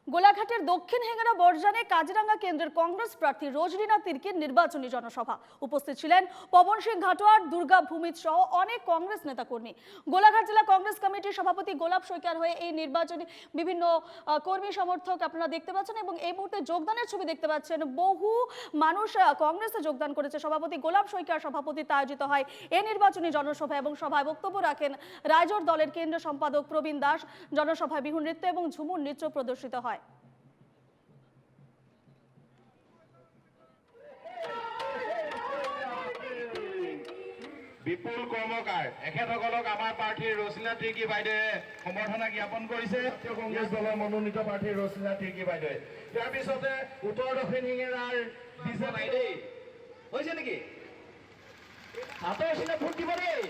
গোলাঘাটের দক্ষিণ হেঙ্গারা বরজানে কাজিরাঙ্গা কেন্দ্রের কংগ্রেস প্রার্থী রোজরিনা তির্কির নির্বাচনী জনসভা। উপস্থিত ছিলেন পবন সিং ঘাটোয়ার, দুর্গা ভূমিত সহ অনেক কংগ্রেস নেতাকর্মী। গোলাঘাট জেলা কংগ্রেস কমিটির সভাপতি গোলাপ শইকীয়ার হয়ে এই নির্বাচনী বিভিন্ন কর্মী সমর্থক আপনারা দেখতে পাচ্ছেন এবং এই মুহূর্তে যোগদানের ছবি দেখতে পাচ্ছেন। বহু মানুষ কংগ্রেসে যোগদান করেছে। সভাপতি গোলাপ শইকীয়ার সভাপতিত্বে আয়োজিত হয় এই নির্বাচনী জনসভা এবং সভায় বক্তব্য রাখেন রায়জোর দলের কেন্দ্রীয় সম্পাদক প্রবীণ দাস। জনসভায় বিহু নৃত্য এবং ঝুমুর নৃত্য প্রদর্শিত হয়। বিপুল কৰ্মকাৰ এখেতসকলক আমাৰ প্ৰাৰ্থী ৰচিলা তিৰ্কী বাইদেৱে সম্বৰ্ধনা জ্ঞাপন কৰিছে। কংগ্ৰেছ দলৰ মনোনীত প্ৰাৰ্থী ৰচিলা তিৰ্কী বাইদেৱে। ইয়াৰ পিছতে উত্তৰ দক্ষিণ হিঙেৰাৰ বিজেপি হৈছে নেকি? হাতৰ চিনে ভোট দিব দেই।